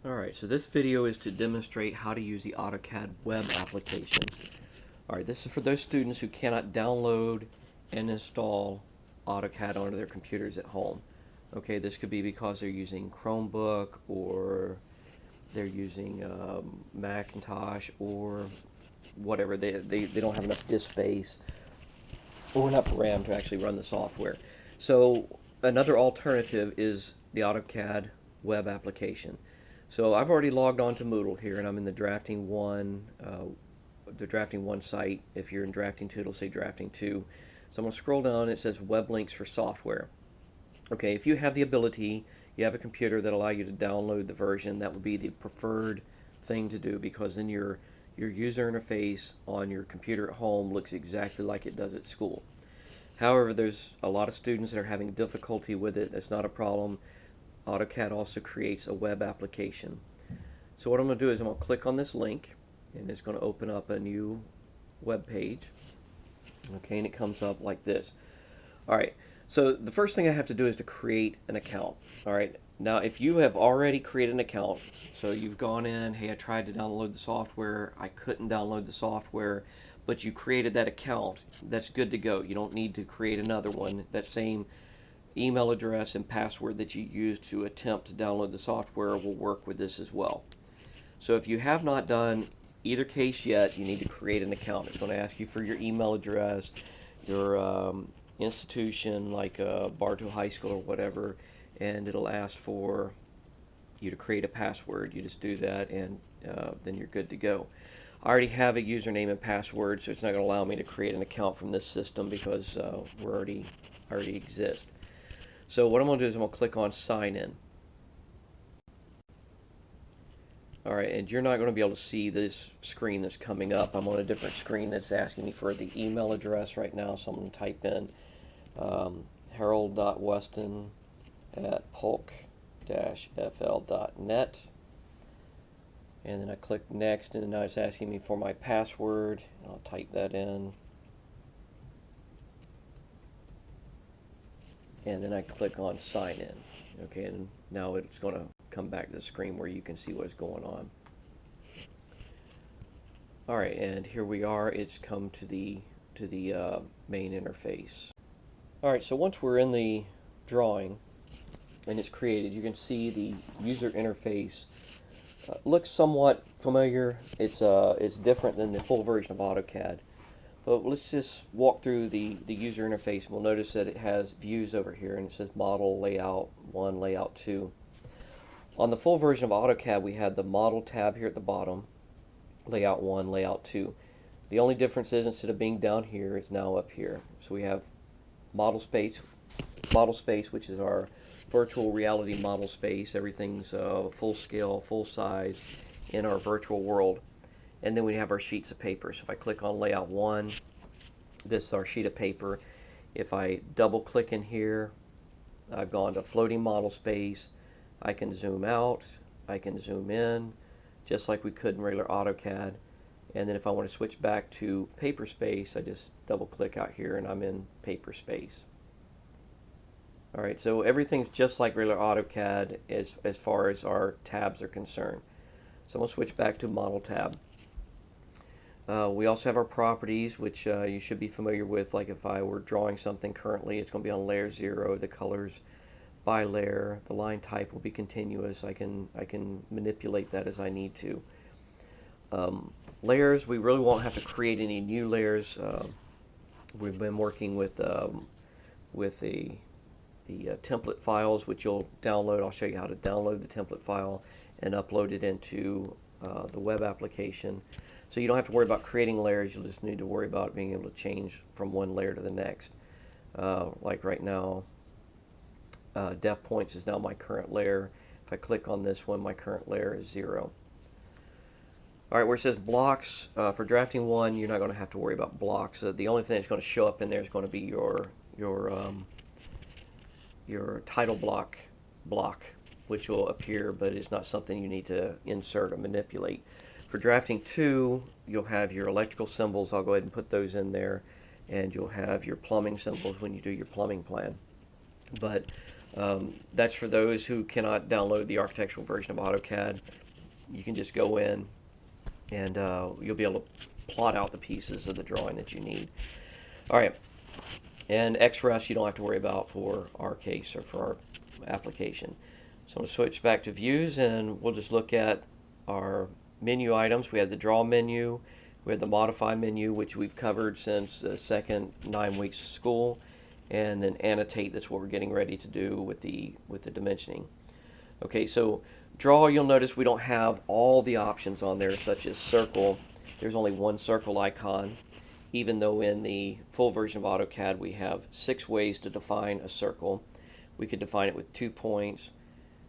Alright, so this video is to demonstrate how to use the AutoCAD web application. Alright, this is for those students who cannot download and install AutoCAD onto their computers at home. Okay, this could be because they're using Chromebook or they're using Macintosh or whatever. They don't have enough disk space or enough RAM to actually run the software. So another alternative is the AutoCAD web application. So I've already logged on to Moodle here, and I'm in the Drafting 1, site. If you're in Drafting 2, it'll say Drafting 2. So I'm going to scroll down, and it says Web Links for Software. Okay, if you have the ability, you have a computer that allow you to download the version, that would be the preferred thing to do, because then your user interface on your computer at home looks exactly like it does at school. However, there's a lot of students that are having difficulty with it. That's not a problem. AutoCAD also creates a web application. So what I'm going to do is I'm going to click on this link, and it's going to open up a new web page. Okay, and it comes up like this. Alright, so the first thing I have to do is to create an account. Alright, now if you have already created an account, so you've gone in, hey, I tried to download the software, I couldn't download the software, but you created that account, that's good to go. You don't need to create another one. That same email address and password that you used to attempt to download the software will work with this as well. So if you have not done either case yet, you need to create an account. It's going to ask you for your email address, your institution like Bartow High School or whatever, and it'll ask for you to create a password. You just do that, and then you're good to go. I already have a username and password, so it's not going to allow me to create an account from this system because I already exist. So what I'm going to do is I'm going to click on Sign In. Alright, and you're not going to be able to see this screen that's coming up. I'm on a different screen that's asking me for the email address right now, so I'm going to type in harold.weston@polk-fl.net, and then I click Next, and now it's asking me for my password. I'll type that in. And then I click on Sign In. Okay, and now it's going to come back to the screen where you can see what's going on. Alright, and here we are. It's come to the main interface. Alright, so once we're in the drawing and it's created, you can see the user interface looks somewhat familiar. It's different than the full version of AutoCAD. But let's just walk through the user interface. We'll notice that it has views over here, and it says Model, Layout 1, Layout 2. On the full version of AutoCAD, we had the Model tab here at the bottom, Layout 1, Layout 2. The only difference is instead of being down here, it's now up here. So we have Model Space, which is our virtual reality model space. Everything's full scale, full size in our virtual world. And then we have our sheets of paper. So if I click on Layout 1, this is our sheet of paper. If I double click in here, I've gone to floating model space. I can zoom out, I can zoom in, just like we could in regular AutoCAD. And then if I want to switch back to paper space, I just double click out here and I'm in paper space. Alright, so everything's just like regular AutoCAD as far as our tabs are concerned. So I'm going to switch back to Model tab. We also have our properties, which you should be familiar with. Like if I were drawing something currently, it's going to be on layer 0. The colors by layer. The line type will be continuous. I can manipulate that as I need to. Layers, we really won't have to create any new layers. We've been working with the template files, which you'll download. I'll show you how to download the template file and upload it into the web application. So you don't have to worry about creating layers. You'll just need to worry about being able to change from one layer to the next. Like right now, depth points is now my current layer. If I click on this one, my current layer is 0. Alright, where it says blocks, for Drafting 1, you're not going to have to worry about blocks. The only thing that's going to show up in there is going to be your title block, which will appear, but it's not something you need to insert or manipulate. For Drafting 2, you'll have your electrical symbols. I'll go ahead and put those in there, and you'll have your plumbing symbols when you do your plumbing plan. But That's for those who cannot download the architectural version of AutoCAD. You can just go in and you'll be able to plot out the pieces of the drawing that you need. All right, and XREF you don't have to worry about for our case or for our application. So I'm going to switch back to views, and we'll just look at our menu items. We have the draw menu, we have the modify menu, which we've covered since the second 9 weeks of school, and then annotate. That's what we're getting ready to do with the dimensioning. Okay, so draw, you'll notice we don't have all the options on there, such as circle. There's only one circle icon, even though in the full version of AutoCAD we have 6 ways to define a circle. We could define it with 2 points,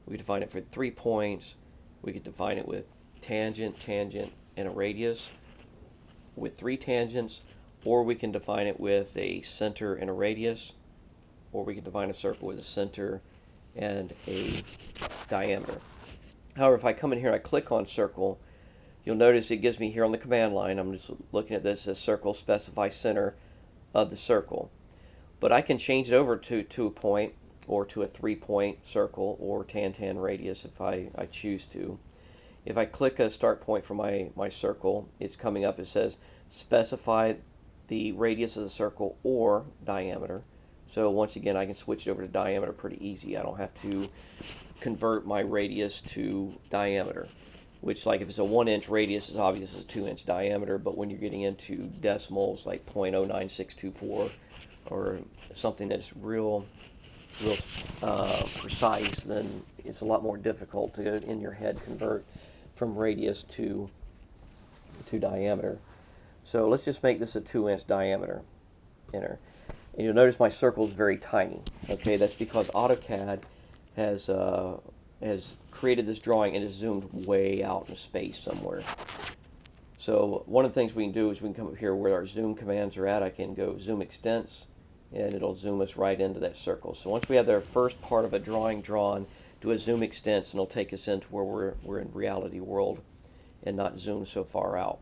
we could define it for 3 points, we could define it with tangent, tangent, and a radius with 3 tangents, or we can define it with a center and a radius, or we can define a circle with a center and a diameter. However, if I come in here and I click on circle, you'll notice it gives me here on the command line, I'm just looking at this as circle, specify center of the circle. But I can change it over to a point, or to a 3-point circle, or tan radius if I choose to. If I click a start point for my circle, it's coming up, it says specify the radius of the circle or diameter. So once again, I can switch it over to diameter pretty easy. I don't have to convert my radius to diameter, which, like, if it's a 1-inch radius, it's obvious it's a 2-inch diameter, but when you're getting into decimals like 0.09624 or something that's real precise, then it's a lot more difficult to, in your head, convert from radius to diameter. So let's just make this a 2-inch diameter. Enter. And you'll notice my circle is very tiny. Okay, that's because AutoCAD has created this drawing and is zoomed way out in space somewhere. So one of the things we can do is we can come up here where our zoom commands are at. I can go zoom extents, and it'll zoom us right into that circle. So once we have the first part of a drawing drawn, do a zoom extents, and it'll take us into where we're in reality world and not zoom so far out.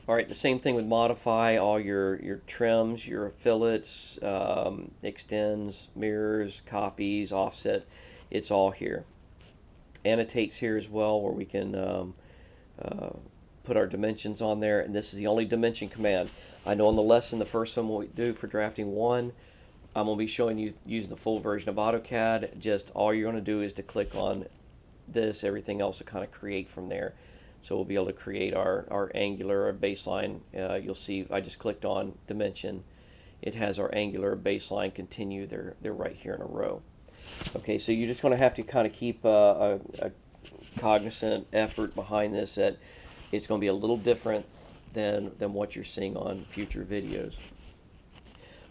All right, the same thing with modify. All your trims, your fillets, extends, mirrors, copies, offset, it's all here. Annotates here as well, where we can put our dimensions on there, and this is the only dimension command. I know in the lesson, the first one we do for drafting 1, I'm going to be showing you using the full version of AutoCAD. Just all you're going to do is to click on this, everything else will kind of create from there. So we'll be able to create our angular, our baseline. You'll see I just clicked on dimension. It has our angular, baseline, continue. They're right here in a row. Okay, so you're just going to have to kind of keep a cognizant effort behind this, that it's going to be a little different than what you're seeing on future videos.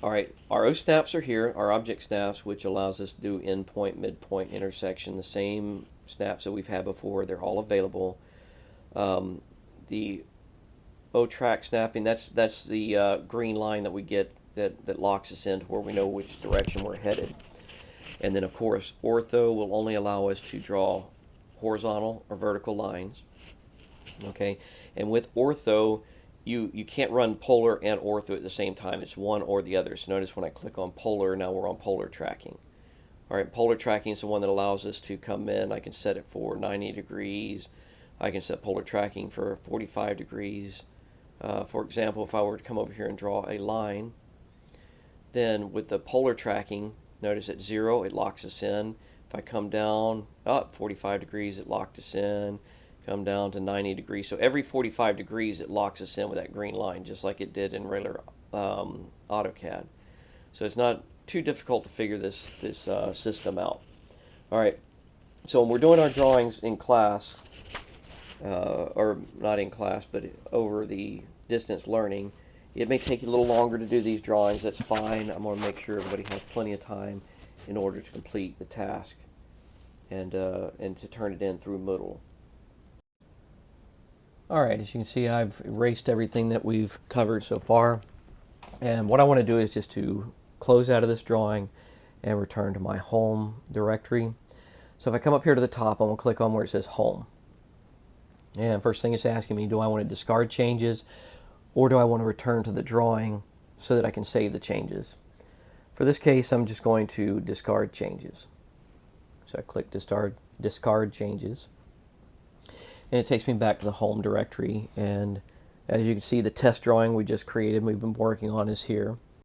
All right, our O snaps are here, our object snaps, which allows us to do endpoint, midpoint, intersection, the same snaps that we've had before. They're all available. The O track snapping, that's the green line that we get that locks us into where we know which direction we're headed. And then, of course, ortho will only allow us to draw horizontal or vertical lines. Okay, and with ortho, you can't run polar and ortho at the same time. It's one or the other. So notice when I click on polar, now we're on polar tracking. All right, polar tracking is the one that allows us to come in. I can set it for 90 degrees. I can set polar tracking for 45 degrees. For example, if I were to come over here and draw a line, then with the polar tracking, notice at 0, it locks us in. If I come down, up 45 degrees, it locked us in. Come down to 90 degrees. So every 45 degrees, it locks us in with that green line, just like it did in regular AutoCAD. So it's not too difficult to figure this system out. All right, so when we're doing our drawings in class, or not in class, but over the distance learning, it may take you a little longer to do these drawings. That's fine. I'm going to make sure everybody has plenty of time in order to complete the task and to turn it in through Moodle. Alright, as you can see, I've erased everything that we've covered so far, and what I want to do is just to close out of this drawing and return to my home directory. So if I come up here to the top, I'm going to click on where it says home, and first thing it's asking me, do I want to discard changes or do I want to return to the drawing so that I can save the changes? For this case, I'm just going to discard changes. So I click discard changes, and it takes me back to the home directory. And as you can see, the test drawing we just created, we've been working on, is here.